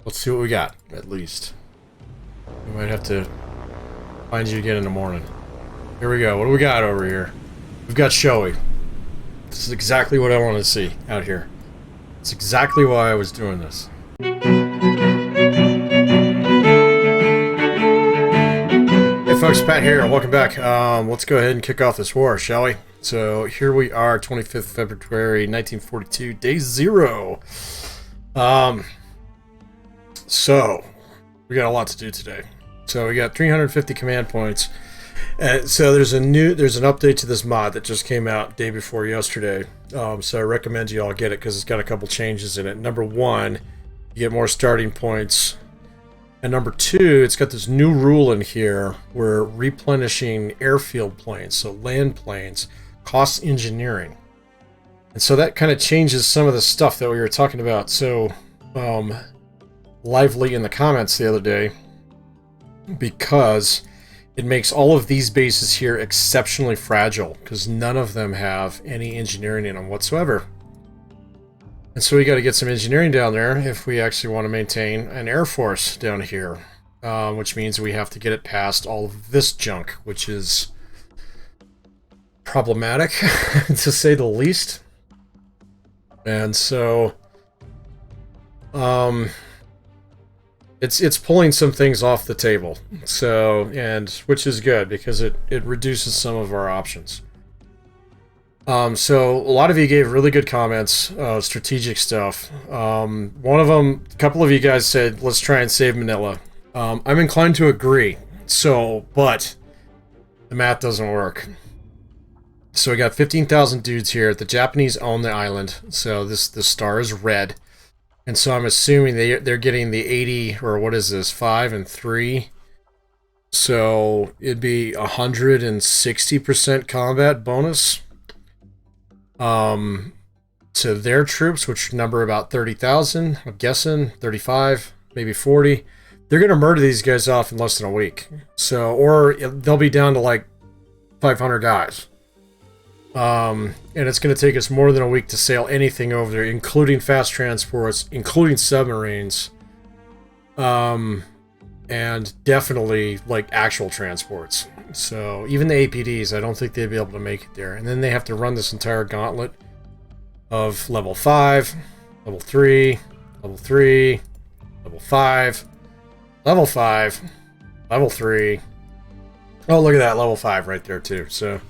Let's see what we got, at least. We might have to find you again in the morning. Here we go. What do we got over here? We've got Shoei. This is exactly what I want to see out here. It's exactly why I was doing this. Hey folks, Pat here. Welcome back. Let's go ahead and kick off this war, shall we? So here we are, 25th February 1942, day 0. So we got a lot to do today. So we got 350 command points. So there's an update to this mod that just came out day before yesterday. So I recommend you all get it because it's got a couple changes in it. Number 1, you get more starting points. And number 2, it's got this new rule in here where replenishing airfield planes, so land planes, costs engineering. And so that kind of changes some of the stuff that we were talking about so lively in the comments the other day, because it makes all of these bases here exceptionally fragile because none of them have any engineering in them whatsoever. And so we got to get some engineering down there if we actually want to maintain an air force down here, which means we have to get it past all of this junk, which is problematic to say the least. And so it's pulling some things off the table, so, and which is good because it reduces some of our options. So a lot of you gave really good comments, strategic stuff. One of them, a couple of you guys said, let's try and save Manila. I'm inclined to agree. So, but the math doesn't work. So we got 15,000 dudes here. The Japanese own the island, so the star is red. And so I'm assuming they're getting the 80, or what is this, 5 and 3. So it'd be 160% combat bonus to their troops, which number about 30,000, I'm guessing, 35, maybe 40. They're going to murder these guys off in less than a week. So, or they'll be down to like 500 guys. And it's going to take us more than a week to sail anything over there, including fast transports, including submarines, and definitely like actual transports. So even the APDs, I don't think they'd be able to make it there. And then they have to run this entire gauntlet of level 5, level 3, level 3, level 5, level 5, level 3. Oh, look at that, level 5 right there too. So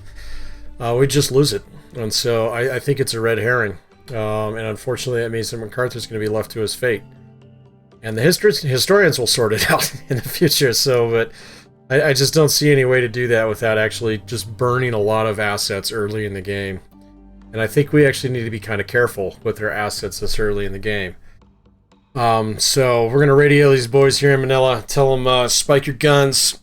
we just lose it. And so I think it's a red herring. And unfortunately that means that MacArthur's going to be left to his fate. And the historians will sort it out in the future. So, but I just don't see any way to do that without actually just burning a lot of assets early in the game. And I think we actually need to be kind of careful with our assets this early in the game. So we're going to radio these boys here in Manila. Tell them, spike your guns,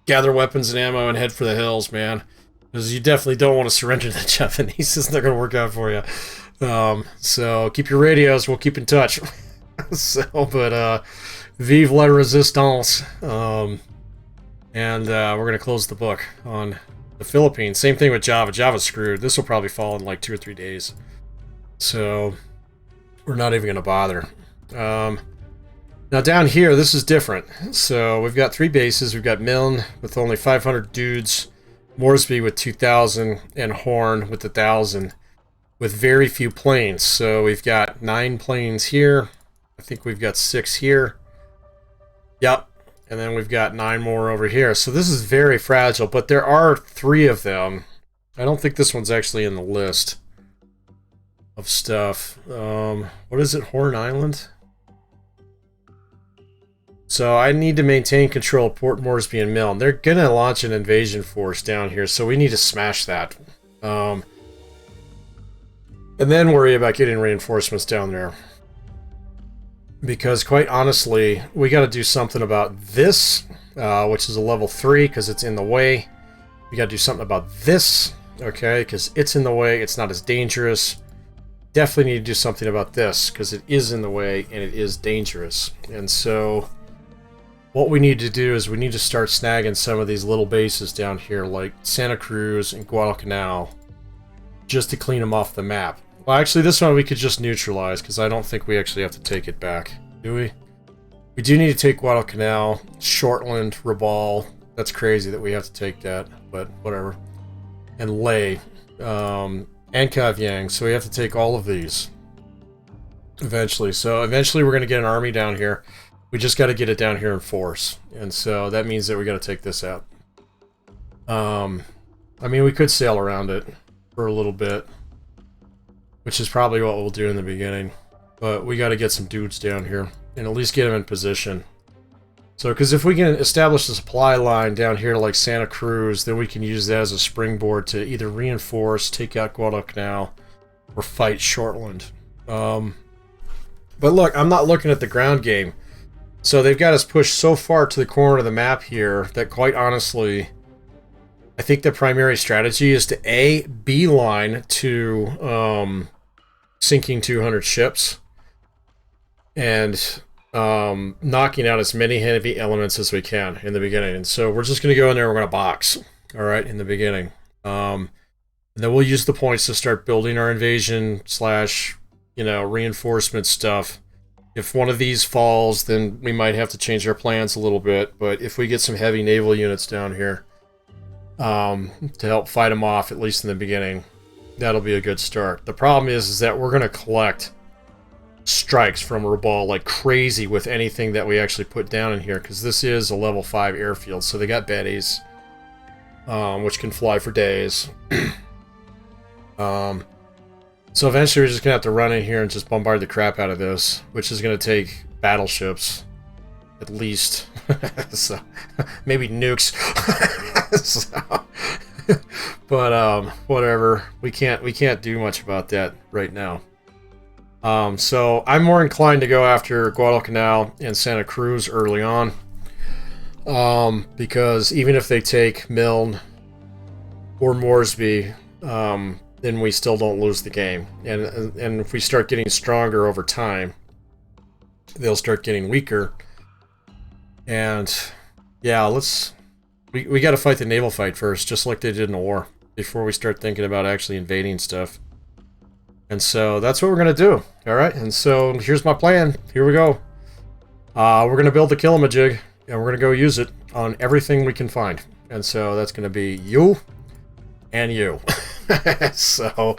gather weapons and ammo, and head for the hills, man. Because you definitely don't want to surrender to the Japanese. It's not going to work out for you. So keep your radios. We'll keep in touch. But vive la resistance. And we're going to close the book on the Philippines. Same thing with Java. Java's screwed. This will probably fall in like 2 or 3 days. So we're not even going to bother. Now down here, this is different. So we've got 3 bases. We've got Milne with only 500 dudes, Moresby with 2,000, and Horn with 1,000, with very few planes. So we've got 9 planes here. I think we've got 6 here. Yep. And then we've got 9 more over here. So this is very fragile, but there are 3 of them. I don't think this one's actually in the list of stuff. What is it? Horn Island? So I need to maintain control of Port Moresby and Milne. They're going to launch an invasion force down here, so we need to smash that. And then worry about getting reinforcements down there. Because quite honestly, we got to do something about this, which is a level 3 because it's in the way. We got to do something about this, okay, because it's in the way. It's not as dangerous. Definitely need to do something about this because it is in the way and it is dangerous. And so what we need to do is we need to start snagging some of these little bases down here like Santa Cruz and Guadalcanal just to clean them off the map. Well, actually, this one we could just neutralize, because I don't think we actually have to take it back. Do we? We do need to take Guadalcanal, Shortland, Rabaul. That's crazy that we have to take that, but whatever. And Ley, and Kavyang. So we have to take all of these eventually. So eventually we're going to get an army down here. We just got to get it down here in force. And so that means that we got to take this out. I mean, we could sail around it for a little bit, which is probably what we'll do in the beginning. But we got to get some dudes down here and at least get them in position. So, because if we can establish a supply line down here to like Santa Cruz, then we can use that as a springboard to either reinforce, take out Guadalcanal, or fight Shortland. But look, I'm not looking at the ground game. So they've got us pushed so far to the corner of the map here that quite honestly, I think the primary strategy is to A, beeline to sinking 200 ships and knocking out as many heavy elements as we can in the beginning. And so we're just going to go in there and we're going to box, all right, in the beginning. And then we'll use the points to start building our invasion slash, you know, reinforcement stuff. If one of these falls, then we might have to change our plans a little bit. But if we get some heavy naval units down here to help fight them off, at least in the beginning, that'll be a good start. The problem is that we're going to collect strikes from Rabaul like crazy with anything that we actually put down in here, because this is a level 5 airfield. So they got Bettys, which can fly for days. So eventually we're just going to have to run in here and just bombard the crap out of this, which is going to take battleships, at least. So, maybe nukes. So, but whatever. We can't do much about that right now. So I'm more inclined to go after Guadalcanal and Santa Cruz early on. Because even if they take Milne or Moresby, then we still don't lose the game. And if we start getting stronger over time, they'll start getting weaker. And yeah, we got to fight the naval fight first, just like they did in the war, before we start thinking about actually invading stuff. And so that's what we're going to do. All right. And so here's my plan. Here we go. We're going to build the Killamajig, and we're going to go use it on everything we can find. And so that's going to be you and you. So,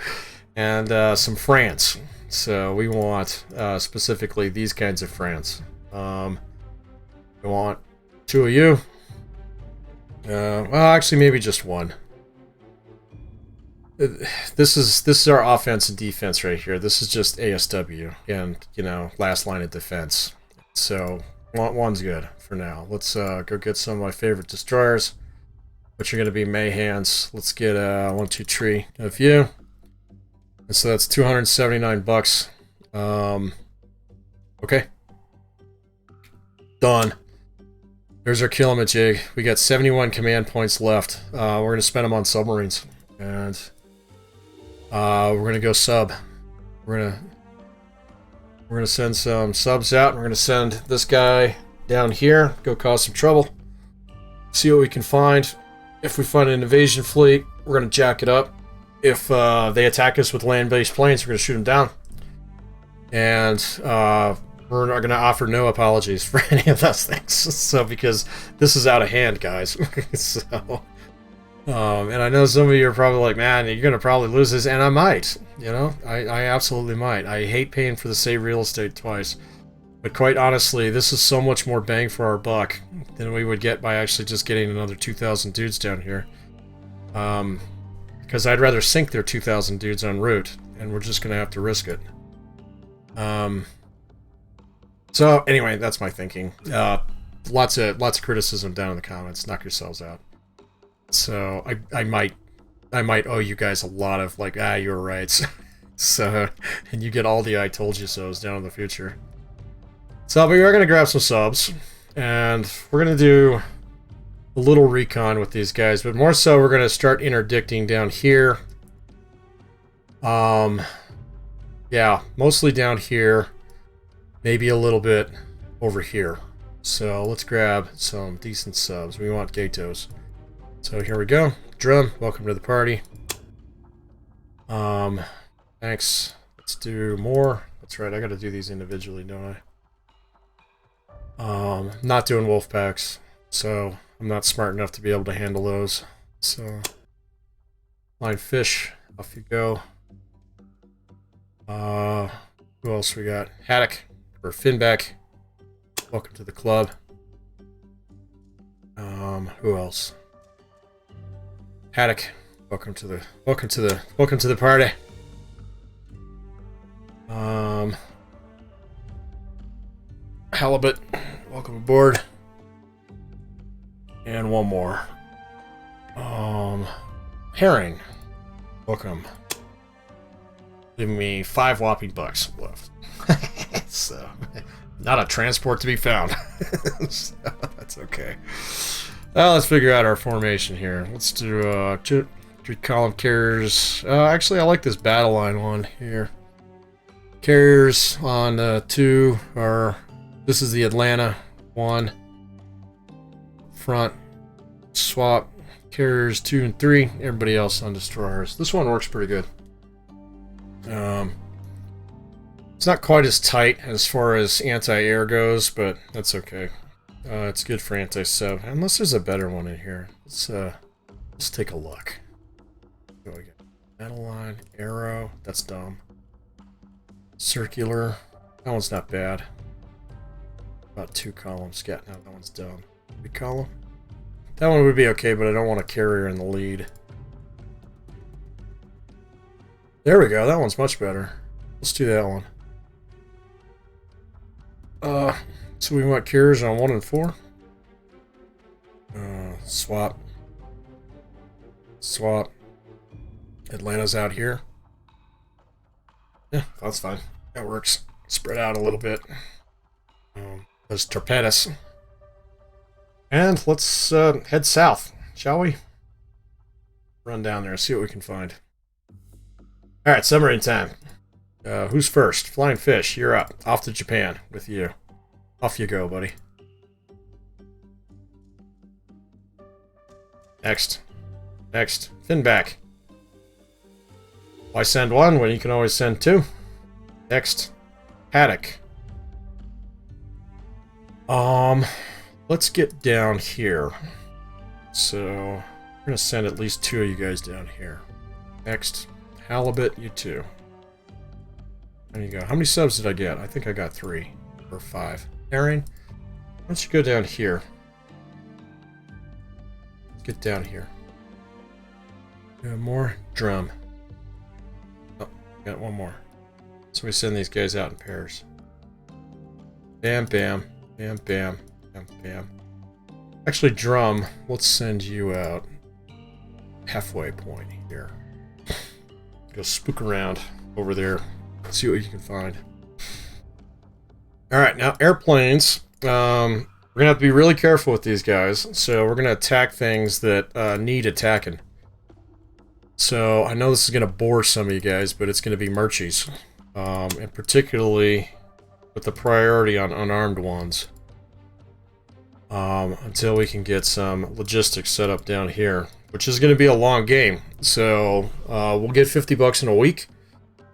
and some France. So we want specifically these kinds of France. We want 2 of you. Well, actually, maybe just 1. This is our offense and defense right here. This is just ASW and, you know, last line of defense. So one's good for now. Let's go get some of my favorite destroyers, which are going to be Mayhans. Let's get 1, 2, 3 of you. And so that's $279. Okay. Done. There's our Killamajig. We got 71 command points left. We're going to spend them on submarines. And we're going to go sub. We're going to send some subs out. We're going to send this guy down here. Go cause some trouble. See what we can find. If we find an invasion fleet, we're going to jack it up. If they attack us with land-based planes, we're going to shoot them down. And we're not going to offer no apologies for any of those things. So, because this is out of hand, guys. So, and I know some of you are probably like, man, you're going to probably lose this. And I might, you know, I absolutely might. I hate paying for the same real estate twice. But quite honestly, this is so much more bang for our buck than we would get by actually just getting another 2,000 dudes down here. Because I'd rather sink their 2,000 dudes en route, and we're just going to have to risk it. So anyway, that's my thinking. Lots of criticism down in the comments. Knock yourselves out. So I might owe you guys a lot of like, you were right. So, and you get all the I told you so's down in the future. So we are going to grab some subs, and we're going to do a little recon with these guys, but more so we're going to start interdicting down here. Yeah, mostly down here, maybe a little bit over here. So let's grab some decent subs. We want Gatos. So here we go. Drum, welcome to the party. Thanks. Let's do more. That's right, I got to do these individually, don't I? Not doing wolf packs, so I'm not smart enough to be able to handle those. So, line fish, off you go. Who else we got? Haddock, or Finback. Welcome to the club. Who else? Haddock, welcome to the party. Halibut, welcome aboard. And one more. Herring, welcome. Giving me 5 whopping bucks left. So, not a transport to be found. So, that's okay. Well, let's figure out our formation here. Let's do 3 column carriers. Actually, I like this battle line one here. Carriers on 2 are. This is the Atlanta one. Front swap carriers 2 and 3. Everybody else on destroyers. This one works pretty good. It's not quite as tight as far as anti-air goes, but that's okay. It's good for anti-sub, unless there's a better one in here. Let's take a look. What do we got? Metal line, arrow. That's dumb. Circular. That one's not bad. About 2 columns. Yeah, no, that one's dumb. 3 column. That one would be okay, but I don't want a carrier in the lead. There we go. That one's much better. Let's do that one. So we want carriers on 1 and 4. Swap. Swap. Atlanta's out here. Yeah, that's fine. That works. Spread out a little bit. Those torpedoes. And let's head south, shall we? Run down there and see what we can find. Alright, submarine time. Who's first? Flying Fish, you're up. Off to Japan with you. Off you go, buddy. Next. Next. Finback. Why send 1 when you can always send 2? Next. Haddock. Let's get down here. So, we're gonna send at least 2 of you guys down here. Next. Halibut, you 2. There you go. How many subs did I get? I think I got 3 or 5. Herring, why don't you go down here? Get down here. More drum. Oh, got one more. So we send these guys out in pairs. Bam, bam, bam, bam, bam, bam. Actually, drum, let's send you out halfway point here. Go spook around over there. See what you can find. Alright, now airplanes. We're going to have to be really careful with these guys. So we're going to attack things that need attacking. So I know this is going to bore some of you guys, but it's going to be Merchies. And particularly with the priority on unarmed ones. Until we can get some logistics set up down here. Which is going to be a long game. So we'll get 50 bucks in a week.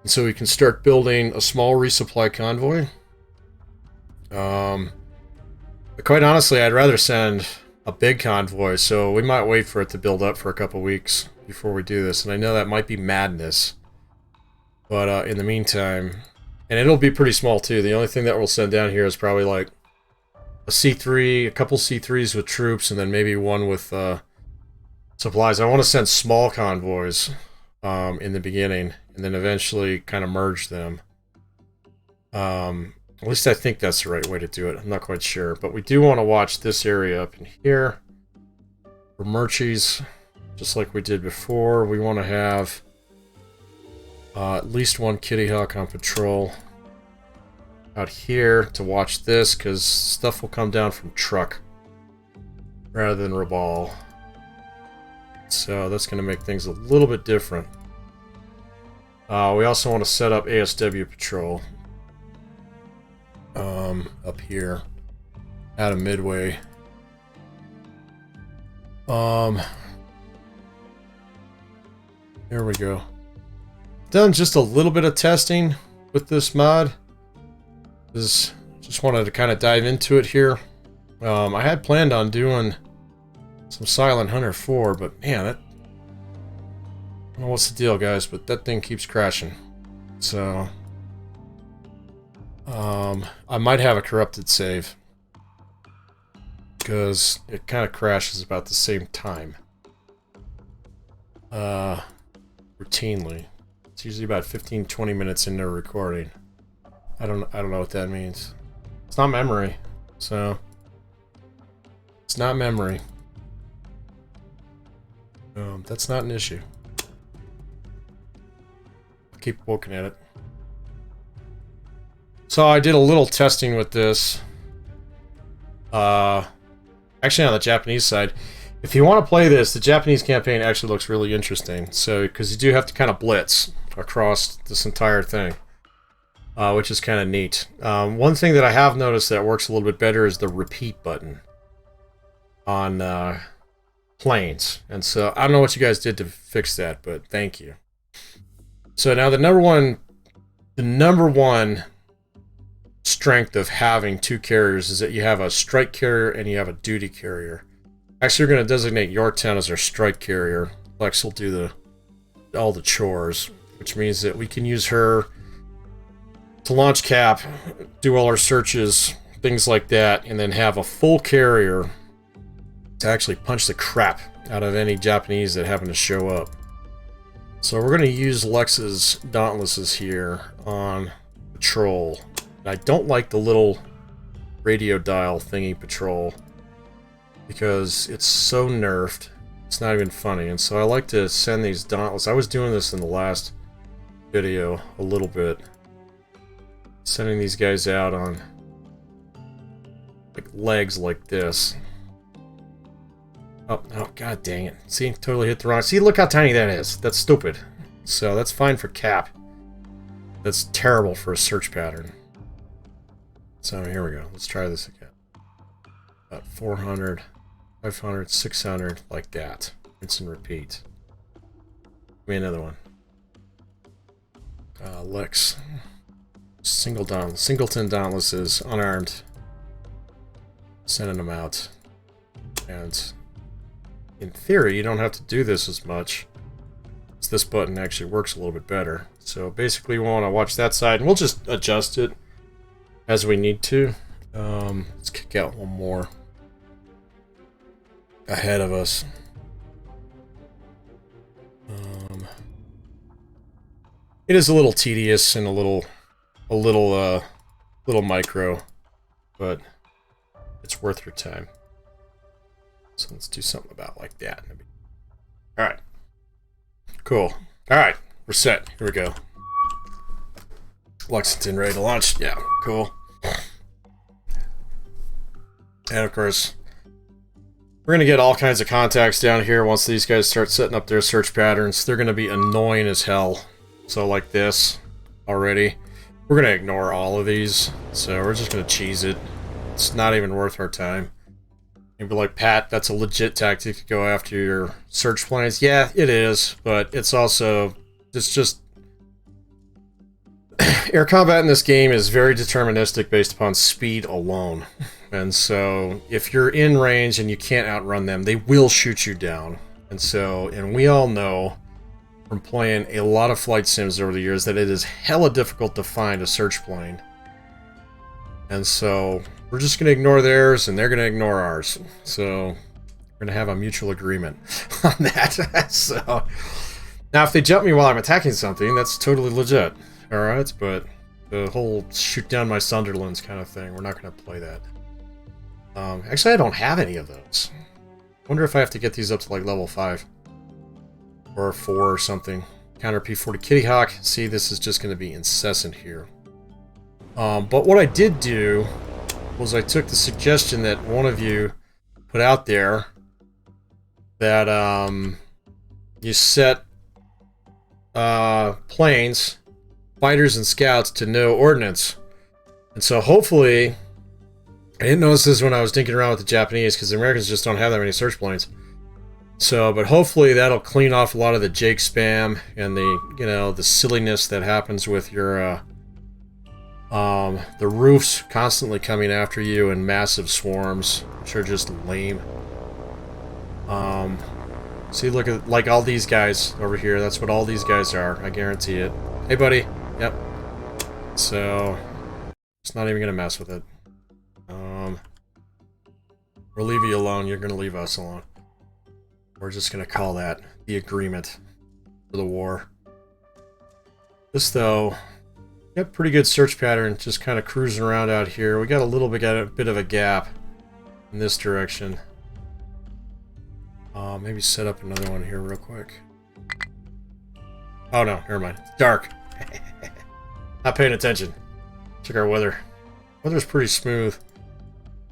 And so we can start building a small resupply convoy. But quite honestly, I'd rather send a big convoy. So we might wait for it to build up for a couple weeks before we do this. And I know that might be madness. But in the meantime... And it'll be pretty small too. The only thing that we'll send down here is probably like a C3, a couple C3s with troops, and then maybe one with... supplies. I want to send small convoys in the beginning, and then eventually kind of merge them. At least I think that's the right way to do it. I'm not quite sure, but we do want to watch this area up in here for Merchies, just like we did before. We want to have at least 1 Kitty Hawk on patrol out here to watch this, because stuff will come down from truck rather than Rabal. So that's going to make things a little bit different. We also want to set up ASW patrol up here out of Midway. There we go. Done just a little bit of testing with this mod. This is just wanted to kind of dive into it here. I had planned on doing some Silent Hunter 4, but man, that... I don't know what's the deal, guys, but that thing keeps crashing. So... I might have a corrupted save. Because it kind of crashes about the same time. Routinely. It's usually about 15-20 minutes into recording. I don't know what that means. It's not memory, so it's not memory. That's not an issue. I'll keep poking at it. So I did a little testing with this. Actually on the Japanese side. If you want to play this, the Japanese campaign actually looks really interesting. So, because you do have to kind of blitz across this entire thing. Which is kind of neat. One thing that I have noticed that works a little bit better is the repeat button on planes. And so I don't know what you guys did to fix that, but thank you. So now the number one strength of having two carriers is that you have a strike carrier and you have a duty carrier. Actually, we're going to designate Yorktown as our strike carrier. Lex will do all the chores, which means that we can use her to launch cap, do all our searches, things like that, and then have a full carrier to actually punch the crap out of any Japanese that happen to show up. So we're going to use Lex's Dauntlesses here on patrol. And I don't like the little radio dial thingy patrol because it's so nerfed. It's not even funny. And so I like to send these Dauntless. I was doing this in the last video a little bit. Sending these guys out on like legs like this. Oh, god dang it. See, totally hit the wrong... See, look how tiny that is. That's stupid. So that's fine for cap. That's terrible for a search pattern. So here we go. Let's try this again. About 400, 500, 600, like that. Rinse and repeat. Give me another one. Lex. Singleton Dauntlesses, unarmed. Sending them out. And in theory, you don't have to do this as much. This button actually works a little bit better. So basically, we want to watch that side, and we'll just adjust it as we need to. Let's kick out one more ahead of us. It is a little tedious and a little micro, but it's worth your time. So let's do something about like that. All right, cool. All right, we're set. Here we go. Lexington ready to launch. Yeah, cool. And of course, we're gonna get all kinds of contacts down here once these guys start setting up their search patterns. They're gonna be annoying as hell. So like this already. We're gonna ignore all of these. So we're just gonna cheese it. It's not even worth our time. You'd be like, Pat, that's a legit tactic to go after your search planes. Yeah, it is, but it's also, it's just... Air combat in this game is very deterministic based upon speed alone. And so, if you're in range and you can't outrun them, they will shoot you down. And so, and we all know from playing a lot of flight sims over the years that it is hella difficult to find a search plane. And so, we're just going to ignore theirs, and they're going to ignore ours. So, we're going to have a mutual agreement on that. So, now if they jump me while I'm attacking something, that's totally legit. Alright, but the whole shoot down my Sunderlands kind of thing, we're not going to play that. Actually, I don't have any of those. I wonder if I have to get these up to like level 5. Or 4 or something. Counter P-40 Kitty Hawk. See, this is just going to be incessant here. But what I did do was I took the suggestion that one of you put out there that you set planes, fighters, and scouts to no ordnance. And so hopefully, I didn't notice this when I was dinking around with the Japanese because the Americans just don't have that many search planes. So, but hopefully that'll clean off a lot of the Jake spam and the, you know, the silliness that happens with your The roofs constantly coming after you in massive swarms, which are just lame. See, look at, like, all these guys over here. That's what all these guys are. I guarantee it. Hey, buddy. Yep. So, it's not even gonna mess with it. We'll leave you alone. You're gonna leave us alone. We're just gonna call that the agreement for the war. This, though, got pretty good search pattern, just kind of cruising around out here. We got a little bit of a gap in this direction. Maybe set up another one here real quick. Oh no, never mind. It's dark. Not paying attention. Check our weather. Weather's pretty smooth.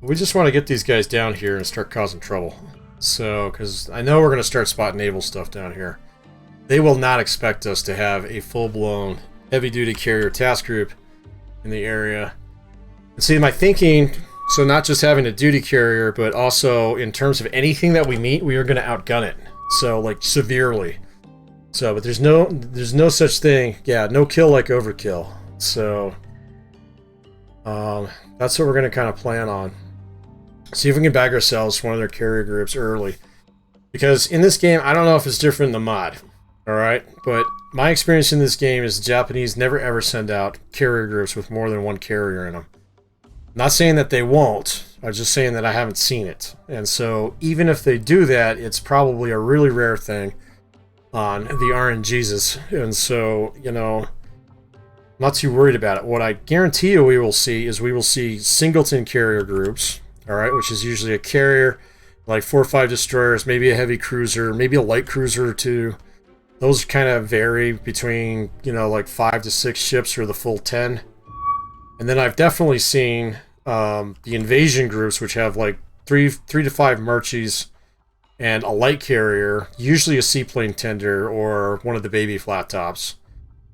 We just want to get these guys down here and start causing trouble. So, because I know we're going to start spotting naval stuff down here. They will not expect us to have a full-blown heavy-duty carrier task group in the area. And see, my thinking, so not just having a duty carrier, but also in terms of anything that we meet, we are going to outgun it. So, like, severely. So, but there's no such thing. Yeah, no kill like overkill. So, that's what we're going to kind of plan on. See if we can bag ourselves one of their carrier groups early. Because in this game, I don't know if it's different in the mod. Alright? But my experience in this game is the Japanese never ever send out carrier groups with more than one carrier in them. Not saying that they won't. I'm just saying that I haven't seen it. And so, even if they do that, it's probably a really rare thing on the RNGs. And so, you know, not too worried about it. What I guarantee you we will see singleton carrier groups, alright, which is usually a carrier, like 4 or 5 destroyers, maybe a heavy cruiser, maybe a light cruiser or 2. Those kind of vary between, you know, like 5 to 6 ships or the full 10. And then I've definitely seen the invasion groups, which have like 3 to 5 Murchies and a light carrier, usually a seaplane tender or one of the baby flat tops.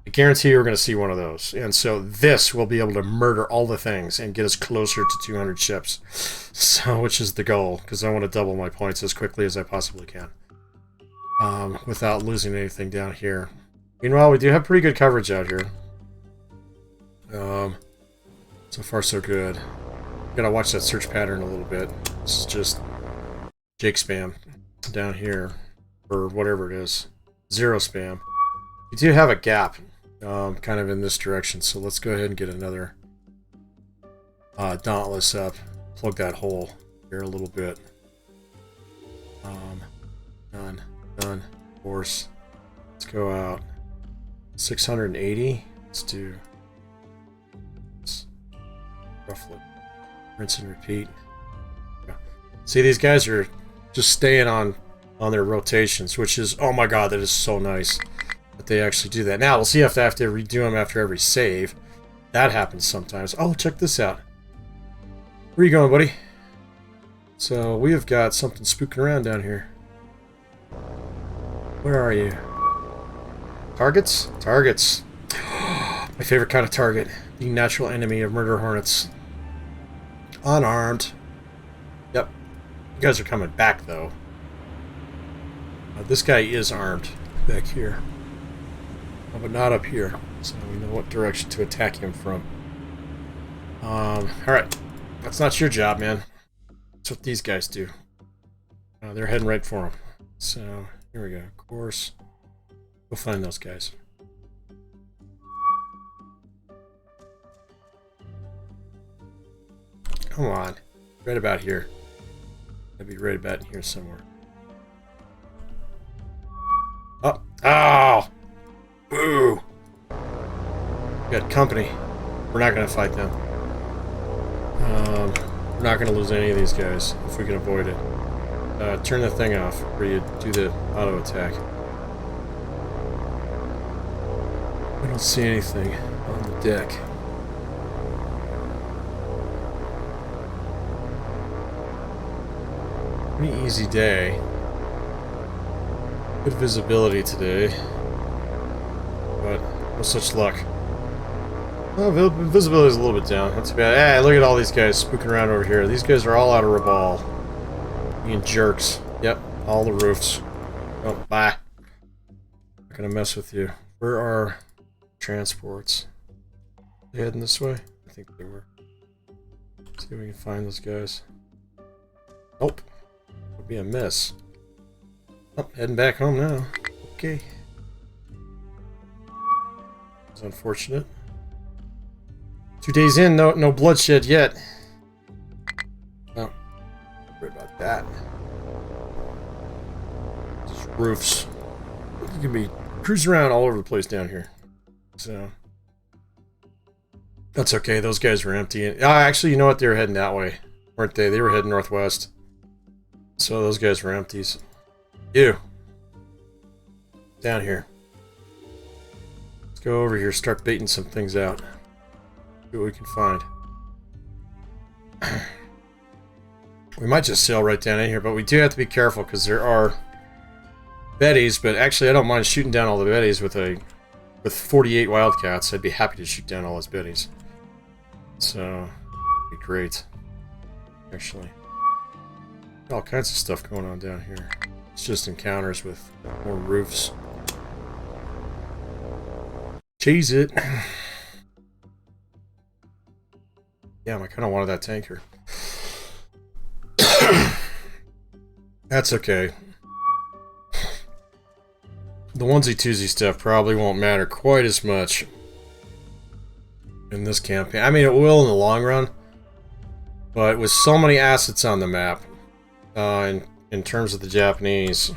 I guarantee you're going to see one of those. And so this will be able to murder all the things and get us closer to 200 ships. So, which is the goal, because I want to double my points as quickly as I possibly can. Without losing anything down here. Meanwhile, we do have pretty good coverage out here. So far so good. Gotta watch that search pattern a little bit. This is just Jake spam down here, or whatever it is. 0 spam. We do have a gap, kind of in this direction, so let's go ahead and get another Dauntless up. Plug that hole here a little bit. Done. Of course. Let's go out. 680. Let's do this. Roughly. Rinse and repeat. Yeah. See, these guys are just staying on their rotations, which is, oh my god, that is so nice that they actually do that. Now, we'll see if I have to redo them after every save. That happens sometimes. Oh, check this out. Where are you going, buddy? So, we have got something spooking around down here. Where are you? Targets? Targets. My favorite kind of target. The natural enemy of murder hornets. Unarmed. Yep. You guys are coming back, though. This guy is armed back here. Oh, but not up here. So we know what direction to attack him from. Alright. That's not your job, man. That's what these guys do. They're heading right for him. So, here we go. Of course. Go find those guys. Come on. Right about here. I'd be right about here somewhere. Oh! Oh! Ooh! We got company. We're not going to fight them. We're not going to lose any of these guys if we can avoid it. Turn the thing off where you do the auto attack. I don't see anything on the deck. Pretty easy day. Good visibility today. But no such luck. Well, visibility is a little bit down. Not too bad. Hey, look at all these guys spooking around over here. These guys are all out of Rabal. Being jerks. Yep, all the roofs. Oh, bye. Not gonna mess with you. Where are transports? They heading this way? think they were. Let's see if we can find those guys. Nope. It'll be a miss. Oh, heading back home now. Okay. It's unfortunate. 2 days in, no bloodshed yet. Oh, worry about that. Just roofs. You can be cruising around all over the place down here. So that's okay. Those guys were empty. Actually, you know what? They were heading that way, weren't they? They were heading northwest. So those guys were empties. You down here. Let's go over here. Start baiting some things out. See what we can find. We might just sail right down in here, but we do have to be careful because there are Betties. But actually, I don't mind shooting down all the Betties with 48 Wildcats. I'd be happy to shoot down all those Betties. So, it'd be great. Actually, all kinds of stuff going on down here. It's just encounters with more roofs. Cheese it. Damn, I kind of wanted that tanker. That's okay. The onesie-twosie stuff probably won't matter quite as much in this campaign. I mean, it will in the long run, but with so many assets on the map, in terms of the Japanese,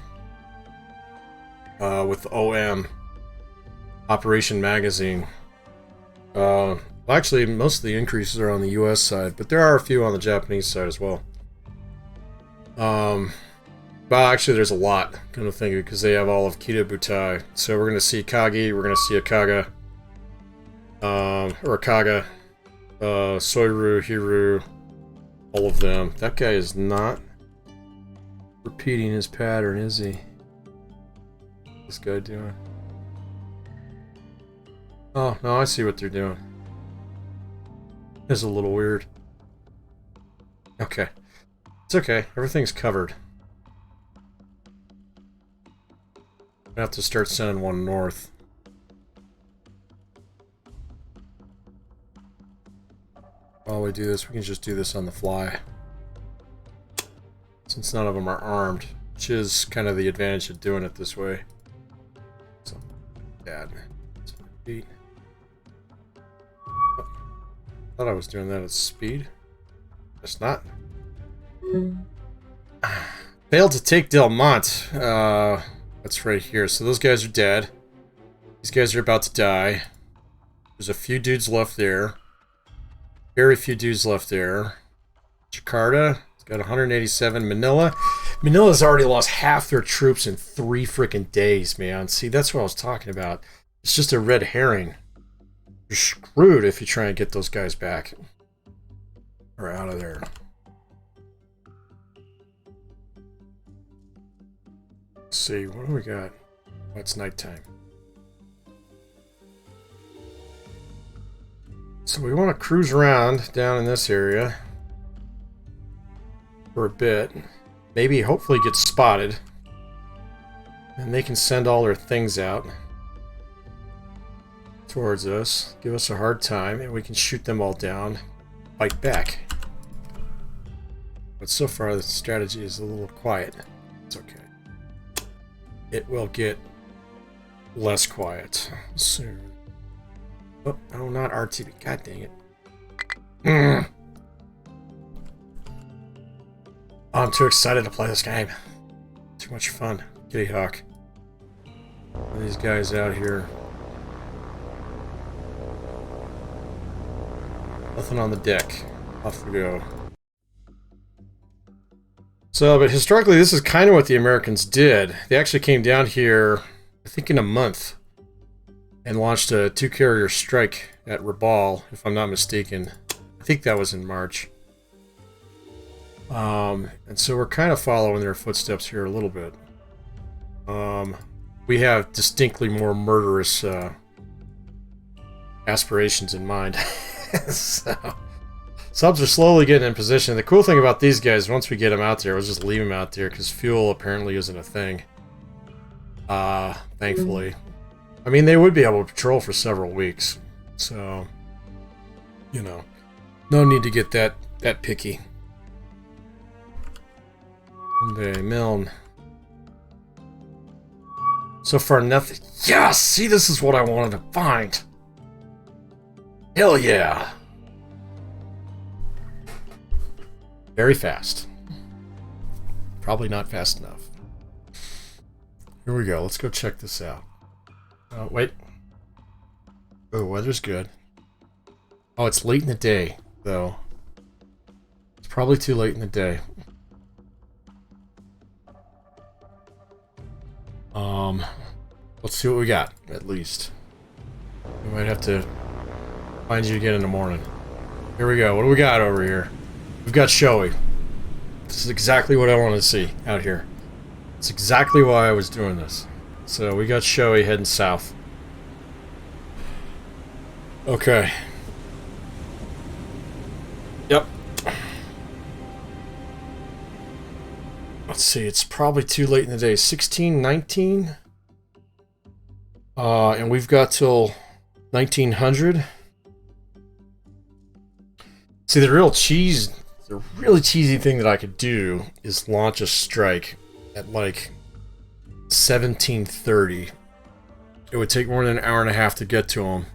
with OM, Operation Magazine, actually, most of the increases are on the US side, but there are a few on the Japanese side as well. Well, actually, there's a lot, kind of thing, because they have all of Kita Butai. So we're going to see Kagi, we're going to see Akaga, or Akaga, Soiru, Hiru, all of them. That guy is not repeating his pattern, is he? What's this guy doing? Oh, no, I see what they're doing. It's a little weird. Okay. It's okay. Everything's covered. I have to start sending one north. While we do this, we can just do this on the fly. Since none of them are armed, which is kind of the advantage of doing it this way. So, bad. Speed. Oh, thought I was doing that at speed. It's not. Failed to take Del Monte. That's right here. So those guys are dead. These guys are about to die. There's a few dudes left there. Very few dudes left there. Jakarta, it's got 187. Manila's already lost half their troops in 3 freaking days, man. See, that's what I was talking about. It's just a red herring. You're screwed if you try and get those guys back. Or out of there. Let's see, what do we got? Oh, it's nighttime. So we want to cruise around down in this area for a bit. Maybe, hopefully get spotted. And they can send all their things out towards us. Give us a hard time, and we can shoot them all down. Fight back. But so far the strategy is a little quiet. It's okay. It will get less quiet soon. Oh, no, not RTB. God dang it. Oh, I'm too excited to play this game. Too much fun. Kitty Hawk. These guys out here. Nothing on the deck. Off we go. So, but historically, this is kind of what the Americans did. They actually came down here, I think in a month, and launched a 2-carrier strike at Rabaul, if I'm not mistaken. I think that was in March. And so we're kind of following their footsteps here a little bit. We have distinctly more murderous aspirations in mind. So, subs are slowly getting in position. The cool thing about these guys, once we get them out there, we'll just leave them out there because fuel apparently isn't a thing. Thankfully. I mean, they would be able to patrol for several weeks. So, you know. No need to get that picky. Okay, Milne. So far, nothing. Yes! See, this is what I wanted to find. Hell yeah! Very fast. Probably not fast enough. Here we go. Let's go check this out. Oh, wait. Oh, weather's good. Oh, it's late in the day, though. It's probably too late in the day. Let's see what we got, at least. We might have to find you again in the morning. Here we go. What do we got over here? We've got Shoei. This is exactly what I want to see out here. It's exactly why I was doing this. So we got Shoei heading south. Okay. Yep. Let's see, it's probably too late in the day. 1619. And we've got till 1900. See, the really cheesy thing that I could do is launch a strike at like 1730. It would take more than an hour and a half to get to them,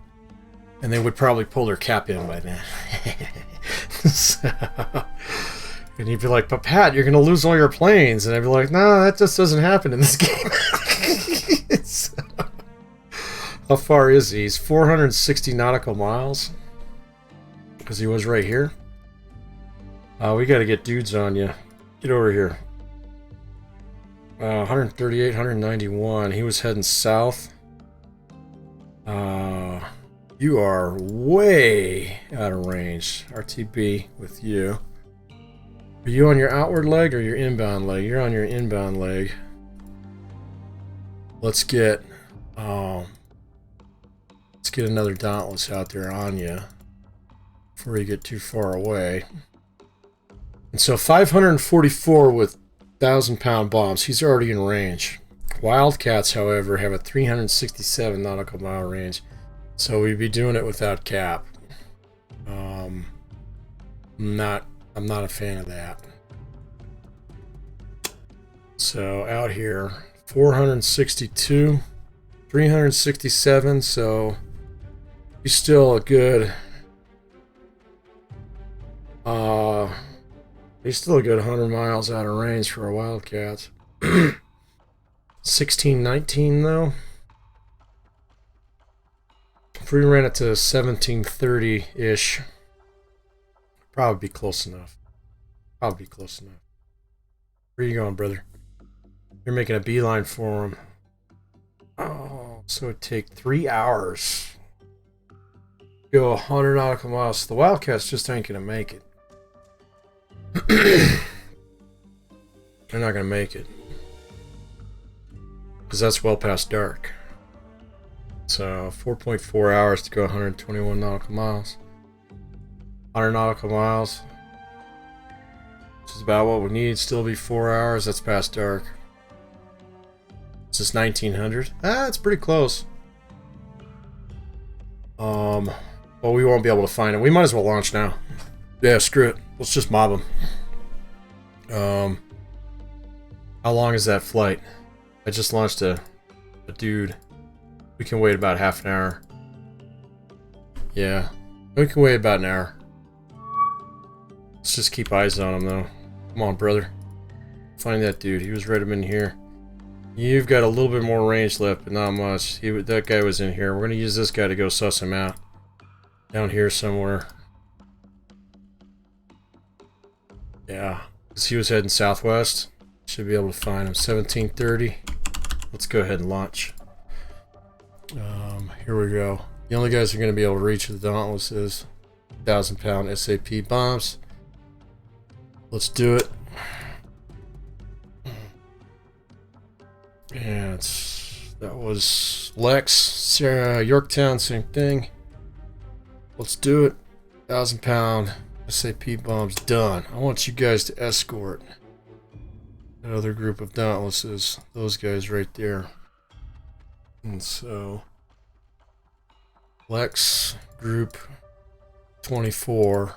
and they would probably pull their cap in by then. So, and you'd be like, "But Pat, you're gonna lose all your planes," and I'd be like, "No, that just doesn't happen in this game." So, how far is he? He's 460 nautical miles. Because he was right here. We gotta get dudes on you. Get over here. 138, 191. He was heading south. You are way out of range. RTB with you. Are you on your outward leg or your inbound leg? You're on your inbound leg. Let's get another Dauntless out there on you before you get too far away. And so 544 with 1,000-pound bombs. He's already in range. Wildcats, however, have a 367 nautical mile range, so we'd be doing it without cap. I'm not a fan of that. So out here, 462, 367. So he's still a good. He's still a good 100 miles out of range for a Wildcats. 1619 though. If we ran it to 1730-ish, probably be close enough. Probably be close enough. Where are you going, brother? You're making a beeline for him. Oh, so it'd take 3 hours. Go 100 nautical miles. The Wildcats just ain't gonna make it. They're not gonna make it. Because that's well past dark. So 4.4 hours to go 121 nautical miles. 100 nautical miles, which is about what we need. Still be 4 hours. That's past dark. This is 1900. That's pretty close. Well, we won't be able to find it. We might as well launch now. Yeah, screw it. Let's just mob them. How long is that flight? I just launched a dude. We can wait about half an hour. Yeah, we can wait about an hour. Let's just keep eyes on him, though. Come on, brother. Find that dude. He was right up in here. You've got a little bit more range left, but not much. That guy was in here. We're going to use this guy to go suss him out. Down here somewhere. Yeah, because he was heading southwest. Should be able to find him. 1730. Let's go ahead and launch. Here we go. The only guys who are going to be able to reach the Dauntless is 1,000-pound SAP bombs. Let's do it. And that was Lex, Yorktown, same thing. Let's do it. 1,000-pound SAP bombs done. I want you guys to escort that other group of Dauntlesses. Those guys right there. And so Lex group 24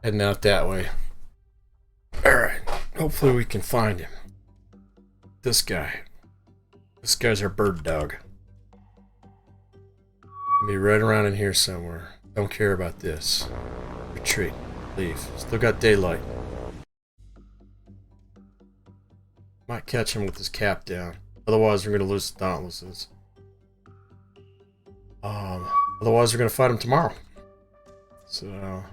Heading out that way. Alright. Hopefully we can find him. This guy. This guy's our bird dog. Be right around in here somewhere. Don't care about this. Retreat. Leave. Still got daylight. Might catch him with his cap down. Otherwise, we're going to lose the dauntlesses. Otherwise, we're going to fight him tomorrow. So,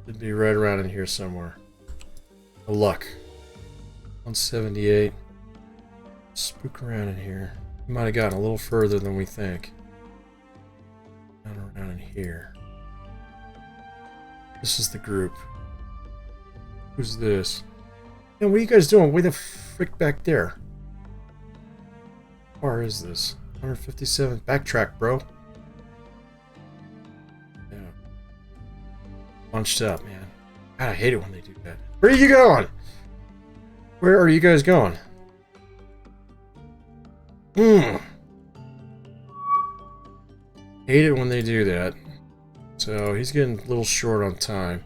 it'd be right around in here somewhere. No luck. 178. Spook around in here. We might have gotten a little further than we think. Down around in here. This is the group. Who's this? Yeah, what are you guys doing? Way the frick back there? How far is this? 157. Backtrack, bro. Yeah. Bunched up, man. God, I hate it when they do that. Where are you going? Where are you guys going? Hate it when they do that. So he's getting a little short on time.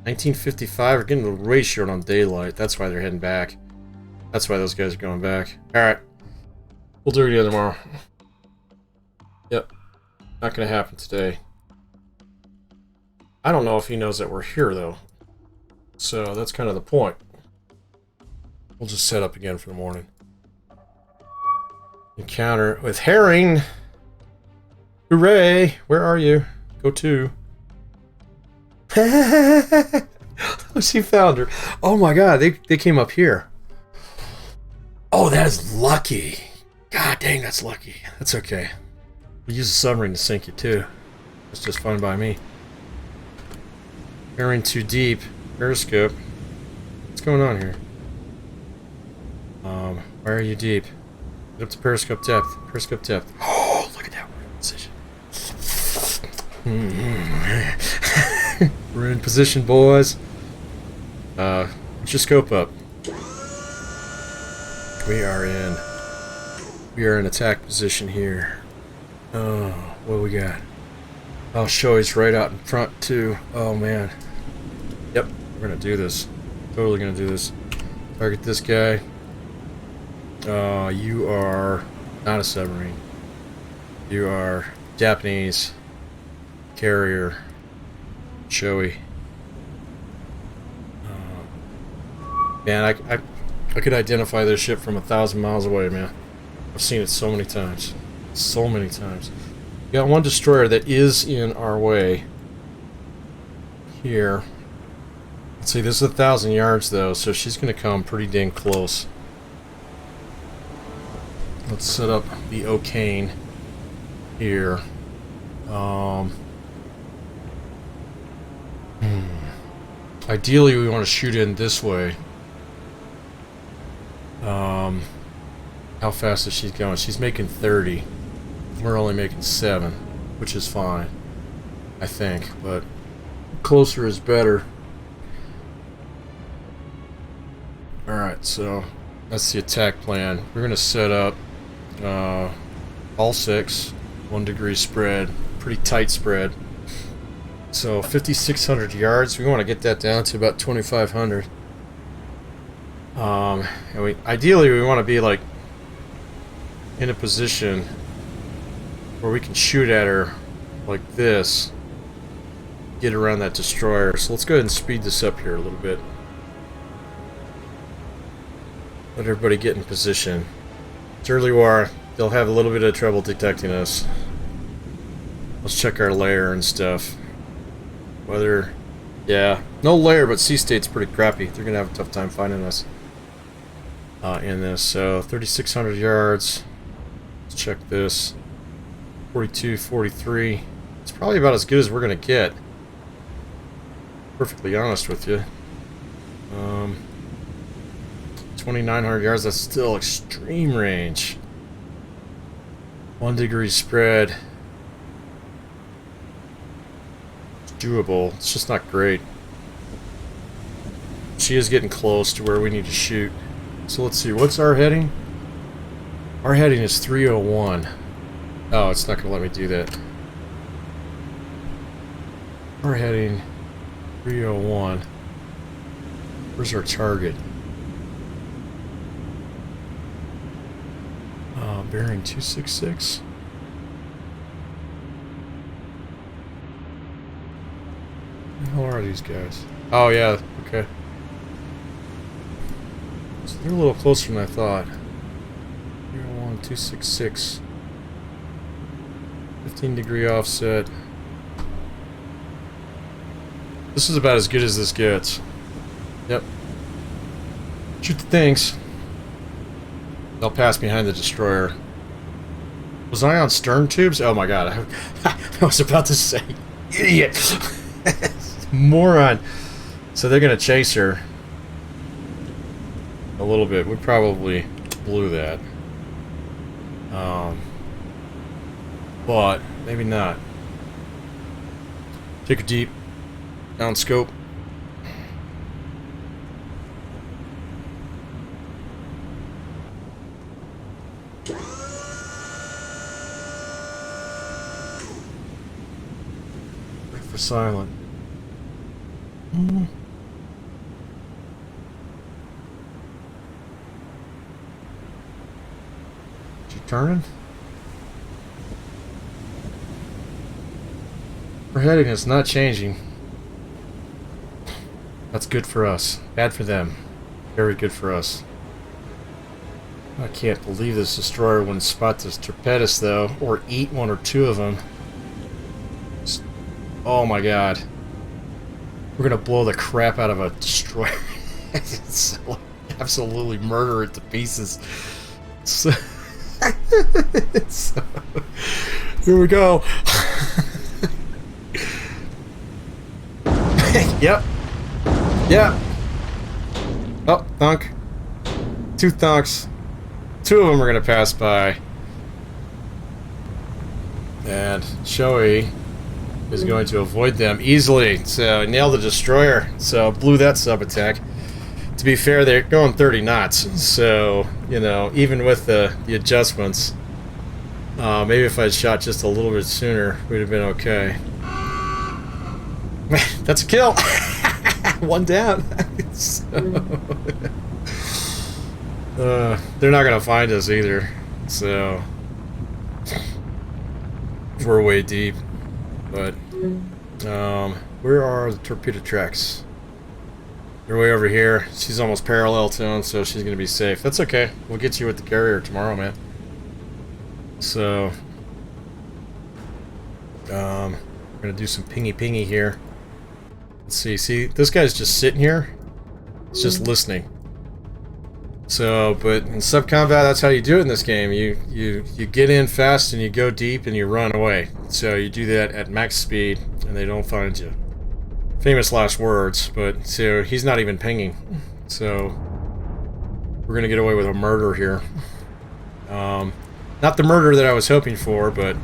1955, we're getting way short on daylight. That's why they're heading back. That's why those guys are going back. Alright. We'll do it again tomorrow. Yep. Not gonna happen today. I don't know if he knows that we're here, though. So that's kind of the point. We'll just set up again for the morning. Encounter with Herring! Hooray! Where are you? Go to. She found her. Oh my god, they came up here. Oh, that is lucky. God dang, that's lucky. That's okay. We use a submarine to sink you too. That's just fine by me. Herring too deep. Periscope. What's going on here? Where are you deep? Get up to periscope depth. Periscope depth. Oh, look at that position. We're in position, boys. Put your scope up. We are in attack position here. Oh, what do we got? Oh, Shoei's right out in front too. Oh man. Yep, we're gonna do this. Totally gonna do this. Target this guy. You are not a submarine. You are Japanese carrier. Shoei. Man, I could identify this ship from 1,000 miles away, man. I've seen it so many times. So many times. We got one destroyer that is in our way. Here. Let's see, this is 1,000 yards though, so she's gonna come pretty dang close. Let's set up the O'Kane here. Ideally, we want to shoot in this way. How fast is she going? She's making 30. We're only making 7, which is fine, I think, but closer is better. Alright, so that's the attack plan. We're going to set up all 6, 1 degree spread, pretty tight spread. So 5,600 yards, we want to get that down to about 2,500. And ideally we want to be like in a position where we can shoot at her like this, get around that destroyer. So let's go ahead and speed this up here a little bit. Let everybody get in position. It's early war, they'll have a little bit of trouble detecting us. Let's check our layer and stuff. Whether, yeah, no layer, but sea state's pretty crappy. They're gonna have a tough time finding us in this. So 3,600 yards. Let's check this. 42, 43. It's probably about as good as we're gonna get. Perfectly honest with you. 2,900 yards. That's still extreme range. 1 degree spread. Doable. It's just not great. She is getting close to where we need to shoot. So let's see, what's our heading? Our heading is 301. Oh, it's not going to let me do that. Our heading 301. Where's our target? Bearing 266. Where the hell are these guys? Oh yeah, okay. So they're a little closer than I thought. 266. 15-degree offset. This is about as good as this gets. Yep. Shoot the things. They'll pass behind the destroyer. Was I on stern tubes? Oh my god. I was about to say. Idiot! Moron. So they're gonna chase her. A little bit. We probably blew that. But maybe not. Take a deep down scope. Wait for silent. She turning? Her heading is not changing. That's good for us. Bad for them. Very good for us. I can't believe this destroyer wouldn't spot this torpedoes though, or eat one or two of them. Oh my god. We're gonna blow the crap out of a destroyer. It's like absolutely murder it to pieces. So, so here we go. Yep. Yep. Oh, thunk. Two thunks. Two of them are going to pass by. And Shoei is going to avoid them easily. So, nailed the destroyer. So, blew that sub-attack. To be fair, they're going 30 knots. So, you know, even with the adjustments, maybe if I'd shot just a little bit sooner, we'd have been okay. That's a kill! One down. So, they're not gonna find us either. So we're way deep. But where are the torpedo tracks? They're way over here. She's almost parallel to them, so she's gonna be safe. That's okay. We'll get you with the carrier tomorrow, man. So we're gonna do some pingy here. Let's see. See, this guy's just sitting here. It's just listening. So, but in subcombat, that's how you do it in this game. You get in fast and you go deep and you run away. So you do that at max speed, and they don't find you. Famous last words. But so he's not even pinging. So we're gonna get away with a murder here. Not the murder that I was hoping for, but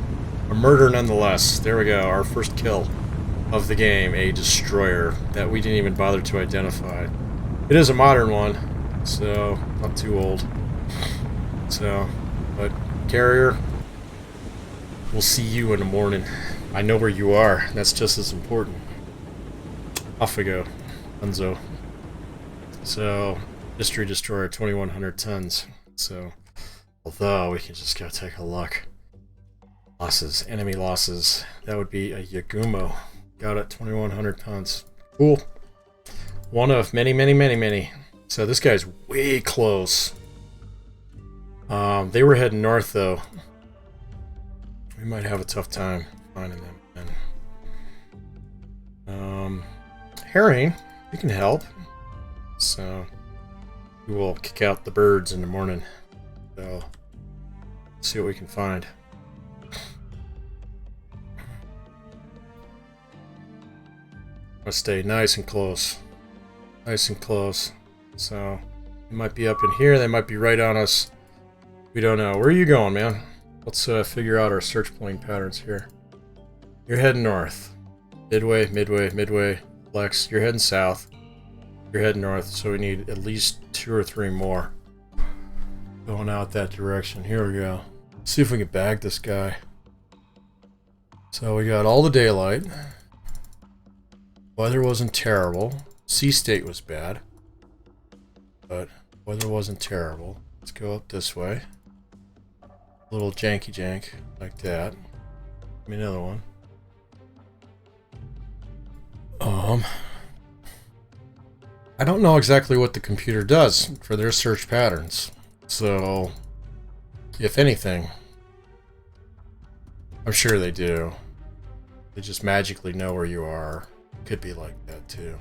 a murder nonetheless. There we go. Our first kill of the game, a destroyer that we didn't even bother to identify. It is a modern one, so not too old. So, but carrier, we'll see you in the morning. I know where you are. That's just as important. Off we go, Hunzo. So, mystery destroyer, 2,100 tons. So, although we can just go take a look. Losses, enemy losses. That would be a Yagumo. Got it, 2,100 tons. Cool. One of many. So this guy's way close. They were heading north, though. We might have a tough time finding them. Herring, you can help. So we will kick out the birds in the morning. So see what we can find. I'll stay nice and close. Nice and close. So, they might be up in here, they might be right on us. We don't know. Where are you going, man? Let's figure out our search plane patterns here. You're heading north. Midway, flex. You're heading south. You're heading north, so we need at least 2 or 3 more. Going out that direction. Here we go. See if we can bag this guy. So we got all the daylight. Weather wasn't terrible. Sea state was bad. but weather wasn't terrible. Let's go up this way. A little janky jank like that. Give me another one. I don't know exactly what the computer does for their search patterns. So, if anything, I'm sure they do. They just magically know where you are. Could be like that too.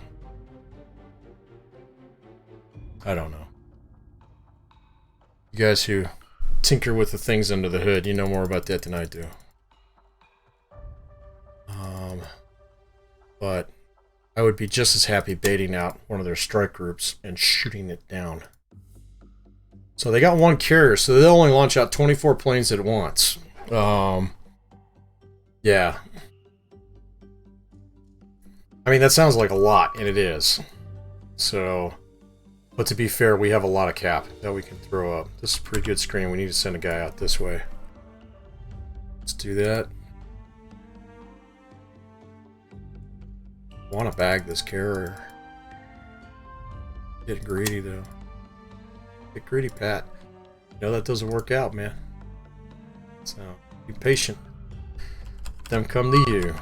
I don't know. You guys who tinker with the things under the hood, you know more about that than I do. But I would be just as happy baiting out one of their strike groups and shooting it down. So they got one carrier, so they'll only launch out 24 planes at once. Yeah. I mean, that sounds like a lot, and it is. So, but to be fair, we have a lot of cap that we can throw up. This is a pretty good screen. We need to send a guy out this way. Let's do that. I want to bag this carrier. Get greedy, though. Get greedy, Pat. You know that doesn't work out, man. So, be patient. Them come to you.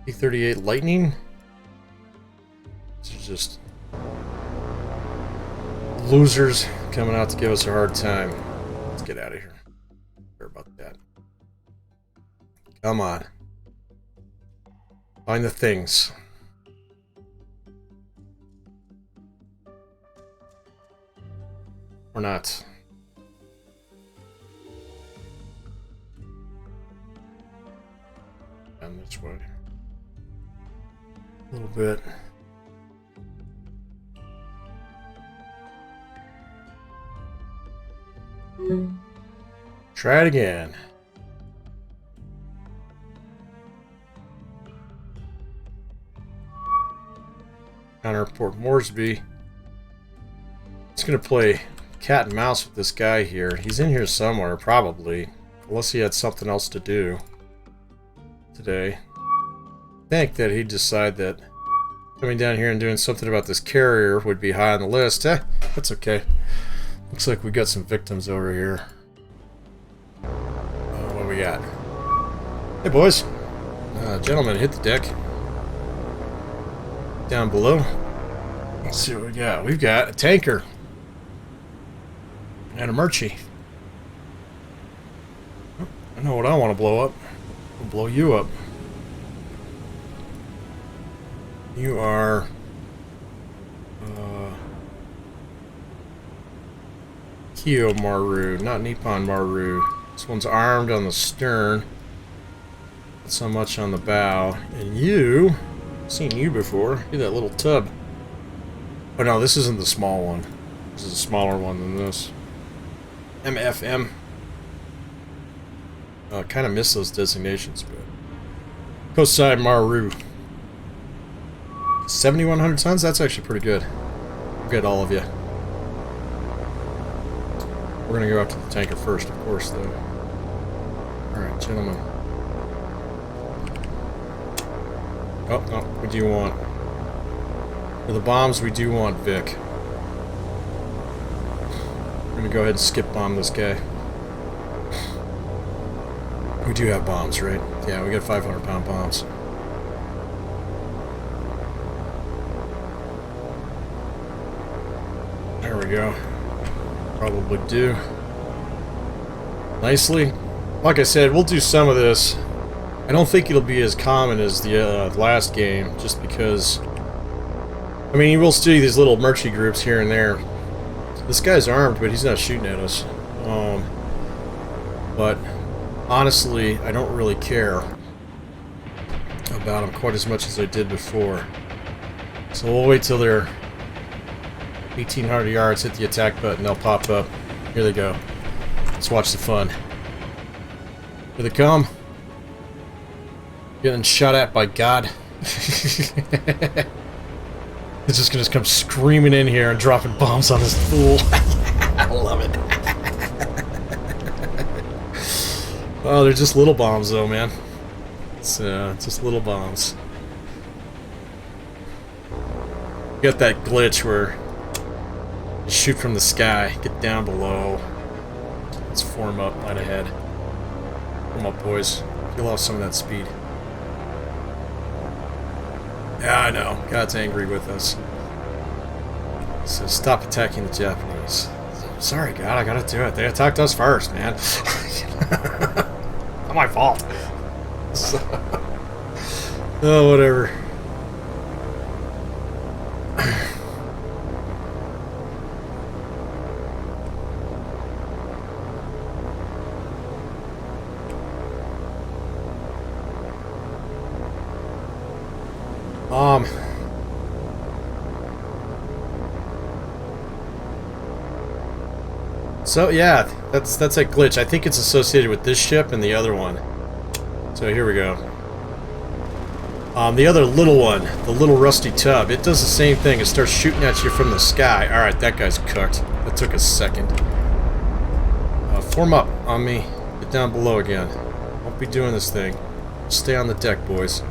P-38 Lightning? These are just losers coming out to give us a hard time. Let's get out of here. Sorry about that. Come on. Find the things. Or not. Down this way. A little bit. Try it again. Counter Port Moresby. It's gonna play cat and mouse with this guy here. He's in here somewhere, probably. Unless he had something else to do today. I think that he'd decide that coming down here and doing something about this carrier would be high on the list. That's okay. Looks like we got some victims over here. What we got? Hey, boys. Gentlemen, hit the deck. Down below. Let's see what we got. We've got a tanker. And a Murchie. Oh, I know what I want to blow up. I'll blow you up. You are... Kyo Maru, not Nippon Maru. This one's armed on the stern. Not so much on the bow. And you... I've seen you before. You're that little tub. Oh no, this isn't the small one. This is a smaller one than this. MFM. I kind of miss those designations, but... Kosai Maru. 7,100 tons? That's actually pretty good. I'll get all of you. We're gonna go out to the tanker first, of course, though. Alright, gentlemen. Oh, no, what do you want? For the bombs, we do want Vic. We're gonna go ahead and skip bomb this guy. We do have bombs, right? Yeah, we got 500-pound bombs. There we go. Probably do. Nicely. Like I said, we'll do some of this. I don't think it'll be as common as the last game, just because... I mean, you will see these little Murchie groups here and there. This guy's armed, but he's not shooting at us. But honestly, I don't really care about them quite as much as I did before. So we'll wait till they're 1,800 yards, hit the attack button, they'll pop up. Here they go. Let's watch the fun. Here they come. Getting shot at by God. It's just gonna come screaming in here and dropping bombs on this fool. I love it. Oh, they're just little bombs though, man. It's just little bombs. got that glitch where you shoot from the sky, get down below. Let's form up, line ahead. Form up, boys. You'll have some of that speed. Yeah, I know. God's angry with us. So stop attacking the Japanese. Sorry, God, I gotta do it. They attacked us first, man. Not my fault. So, oh, whatever. So yeah, that's a glitch. I think it's associated with this ship and the other one. So here we go. The other little one, the little rusty tub, it does the same thing. It starts shooting at you from the sky. Alright, that guy's cooked. That took a second. Form up on me. Get down below again. Won't be doing this thing. Stay on the deck, boys.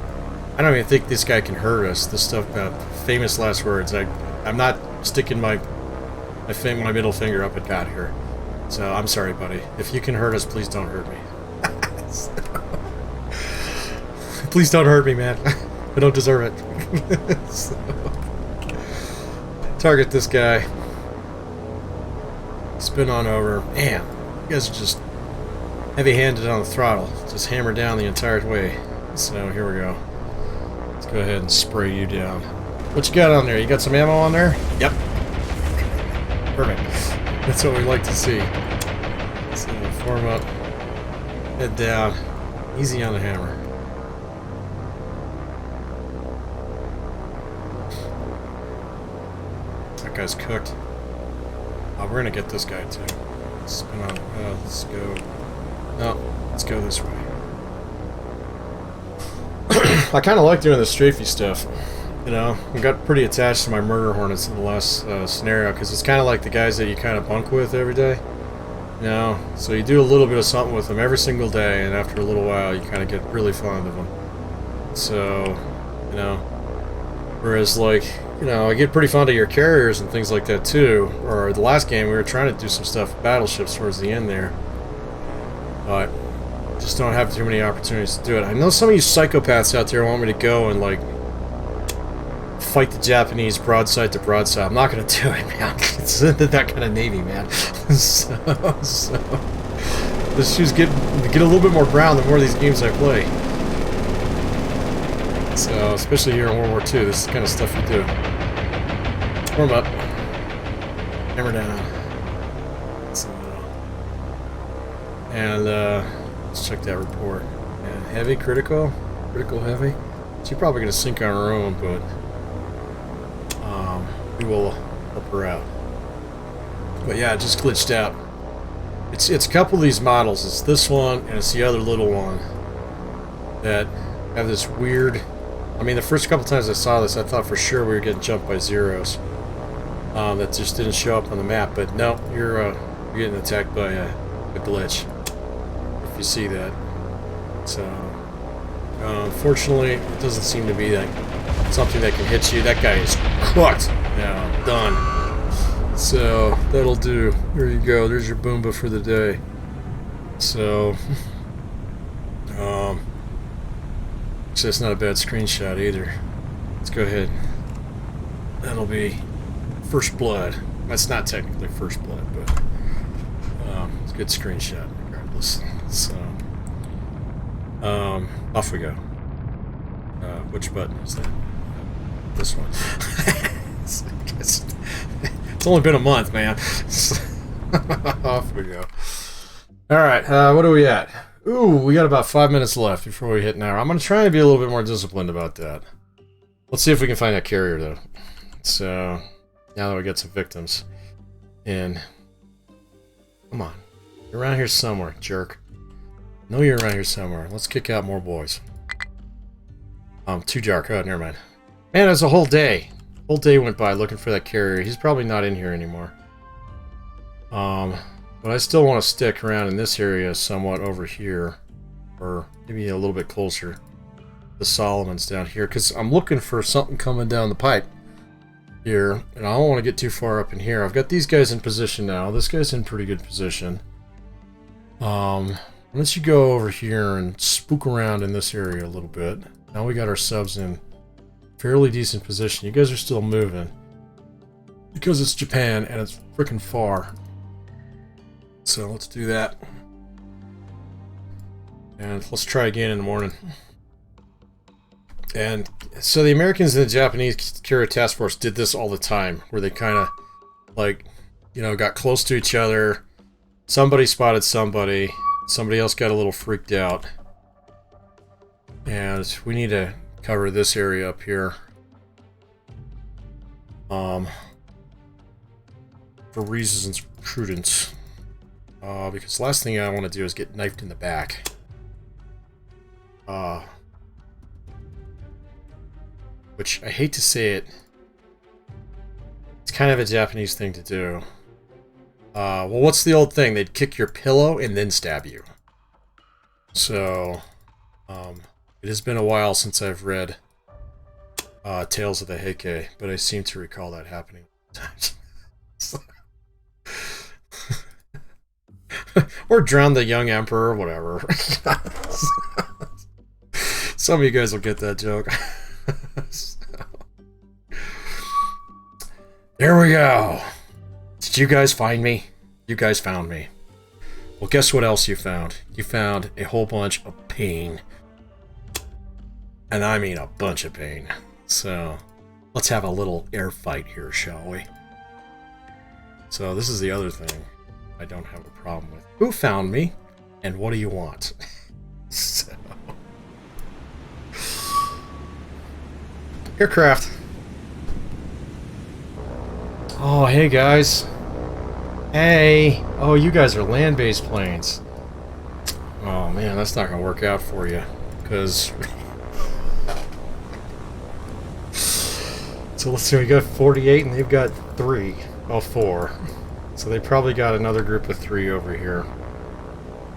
I don't even think this guy can hurt us. This stuff about famous last words. I'm not sticking my middle finger up at God here. So I'm sorry, buddy. If you can hurt us, please don't hurt me. Please don't hurt me, man. I don't deserve it. So, target this guy. Spin on over. Man, you guys are just heavy-handed on the throttle. Just hammer down the entire way. So here we go. Let's go ahead and spray you down. What you got on there? You got some ammo on there? Yep. Perfect. That's what we like to see. So form up. Head down. Easy on the hammer. That guy's cooked. Oh, we're gonna get this guy too. Spin on. Let's go. No, let's go this way. I kind of like doing the strafey stuff. You know, I got pretty attached to my murder hornets in the last scenario because it's kind of like the guys that you kind of bunk with every day. You know, so you do a little bit of something with them every single day, and after a little while, you kind of get really fond of them. So, you know, whereas like, you know, I get pretty fond of your carriers and things like that too. Or the last game, we were trying to do some stuff with battleships towards the end there, but just don't have too many opportunities to do it. I know some of you psychopaths out there want me to go and like fight the Japanese broadside to broadside. I'm not gonna do it, man. It's that kind of navy, man. so the shoes get a little bit more brown the more of these games I play. So especially here in World War II, this is the kind of stuff you do. Warm up, hammer down. So, and let's check that report. And heavy, critical heavy. She's probably gonna sink on her own, but we will help her out. But yeah, it just glitched out. It's a couple of these models. It's this one and it's the other little one that have this weird. I mean, the first couple times I saw this, I thought for sure we were getting jumped by zeros. That just didn't show up on the map. But no, you're getting attacked by a glitch. If you see that. So unfortunately, it doesn't seem to be that something that can hit you. That guy is cooked. Now done. So that'll do. There you go. There's your Boomba for the day. So so it's not a bad screenshot either. Let's go ahead. That'll be first blood. That's not technically first blood, but it's a good screenshot regardless. So off we go. Which button is that? This one. It's only been a month, man. Off we go. Alright, what are we at? Ooh, we got about 5 minutes left before we hit an hour. I'm going to try and be a little bit more disciplined about that. Let's see if we can find that carrier, though. So, now that we got some victims in. Come on. You're around here somewhere, jerk. I know you're around here somewhere. Let's kick out more boys. Too dark. Oh, never mind. Man, it was a whole day. Whole day went by looking for that carrier. He's probably not in here anymore. But I still want to stick around in this area somewhat over here. Or maybe a little bit closer. The Solomon's down here. Because I'm looking for something coming down the pipe. here, and I don't want to get too far up in here. I've got these guys in position now. This guy's in pretty good position. Let's you go over here and spook around in this area a little bit. Now we got our subs in fairly decent position. You guys are still moving because it's Japan and it's freaking far. So let's do that. And let's try again in the morning. And so the Americans and the Japanese Carrier Task Force did this all the time, where they kind of, like, you know, got close to each other. Somebody spotted somebody. Somebody else got a little freaked out. And we need to cover this area up here. For reasons of prudence. Because the last thing I want to do is get knifed in the back. Which, I hate to say it, it's kind of a Japanese thing to do. Well, what's the old thing? They'd kick your pillow and then stab you. So, it has been a while since I've read Tales of the Heike, but I seem to recall that happening times. Or drown the young emperor, whatever. Some of you guys will get that joke. So. There we go. Did you guys find me? You guys found me. Well, guess what else you found? You found a whole bunch of pain. And I mean a bunch of pain. So, let's have a little air fight here, shall we? So, this is the other thing I don't have a problem with. Who found me? And what do you want? So... Aircraft. Oh, hey guys. Hey. Oh, you guys are land-based planes. Oh man, that's not gonna work out for you, because. So let's see. We got 48, and they've got 3. Oh, 4. So they probably got another group of 3 over here.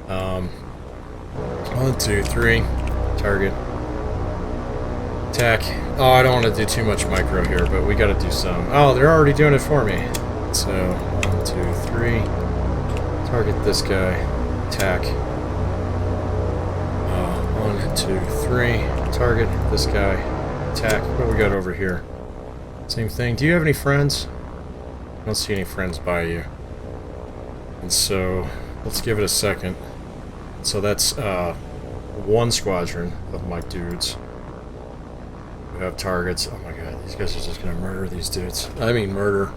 1, 2, 3. Target. Attack. Oh, I don't want to do too much micro here, but we got to do some. Oh, they're already doing it for me. So, 1, 2, 3. Target this guy. Attack. 1, 2, 3. Target this guy. Attack. What do we got over here? Same thing. Do you have any friends? I don't see any friends by you. And so, let's give it a second. So that's 1 squadron of my dudes. We have targets. Oh my god, these guys are just gonna murder these dudes. I mean murder.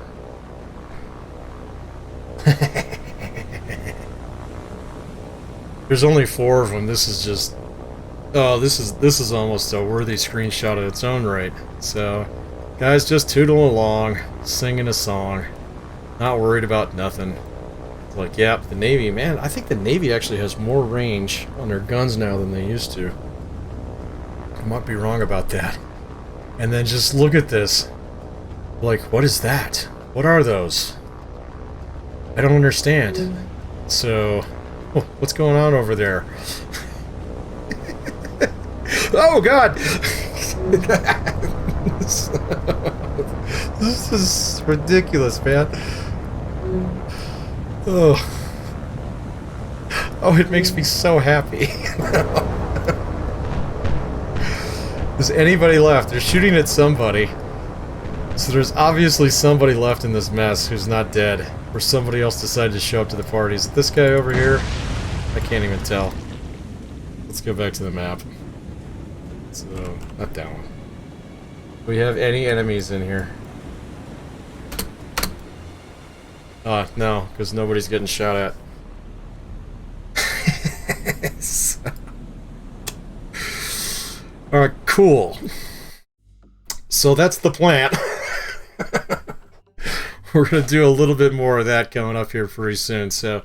There's only 4 of them. This is just... Oh, this is almost a worthy screenshot of its own right. So, guys, just tootle along, singing a song. Not worried about nothing. Like, yeah, the Navy, man, I think the Navy actually has more range on their guns now than they used to. I might be wrong about that. And then just look at this. Like, what is that? What are those? I don't understand. So, oh, what's going on over there? Oh, God! This is ridiculous, man. Oh. Oh, it makes me so happy. Is anybody left? They're shooting at somebody. So there's obviously somebody left in this mess who's not dead. Or somebody else decided to show up to the party. Is it this guy over here? I can't even tell. Let's go back to the map. So, not that one. Do we have any enemies in here? No, because nobody's getting shot at. So. Alright, cool. So that's the plan. We're going to do a little bit more of that coming up here pretty soon. So,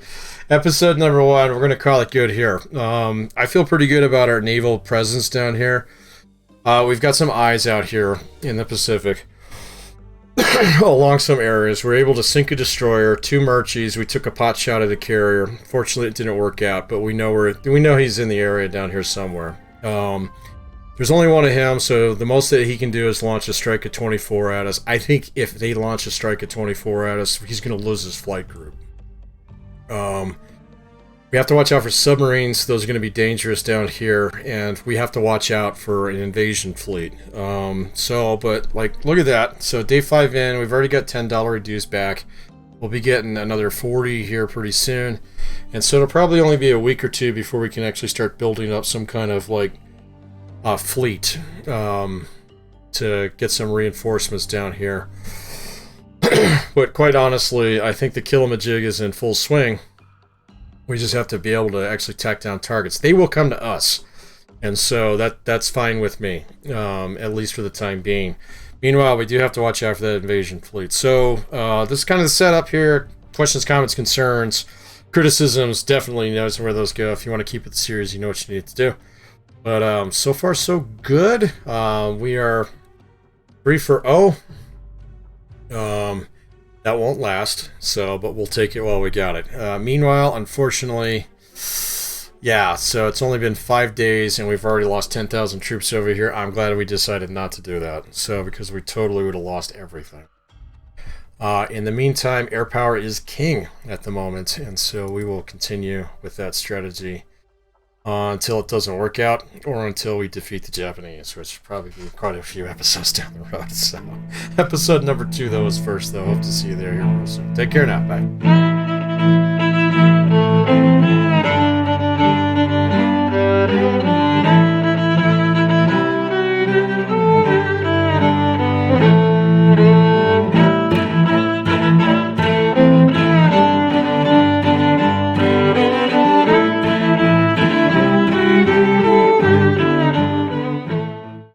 episode number 1, we're going to call it good here. I feel pretty good about our naval presence down here. We've got some eyes out here in the Pacific. Along some areas. We're able to sink a destroyer, 2 Murchies. We took a pot shot at a carrier. Fortunately, it didn't work out, but we know he's in the area down here somewhere. There's only one of him, so the most that he can do is launch a strike at 24 at us. I think if they launch a strike at 24 at us, he's going to lose his flight group. We have to watch out for submarines. Those are going to be dangerous down here, and we have to watch out for an invasion fleet. But like, look at that. So day 5 in, we've already got $10 dues back. We'll be getting another 40 here pretty soon, and so it'll probably only be a week or two before we can actually start building up some kind of like fleet to get some reinforcements down here. But quite honestly, I think the kill-em-a-jig is in full swing. We just have to be able to actually tack down targets. They will come to us, and so that's fine with me, at least for the time being. Meanwhile, we do have to watch out for that invasion fleet. So this is kind of the setup here. Questions, comments, concerns, criticisms, definitely knows where those go. If you want to keep it the series, you know what you need to do. But so far, so good. We are 3-for-0. That won't last, but we'll take it while we got it. Meanwhile, unfortunately, yeah, so it's only been 5 days, and we've already lost 10,000 troops over here. I'm glad we decided not to do that, because we totally would have lost everything. In the meantime, air power is king at the moment, and so we will continue with that strategy until it doesn't work out, or until we defeat the Japanese, which will probably be quite a few episodes down the road. So, episode number 2, though, is first, though. Hope to see you there here real soon. Take care now. Bye.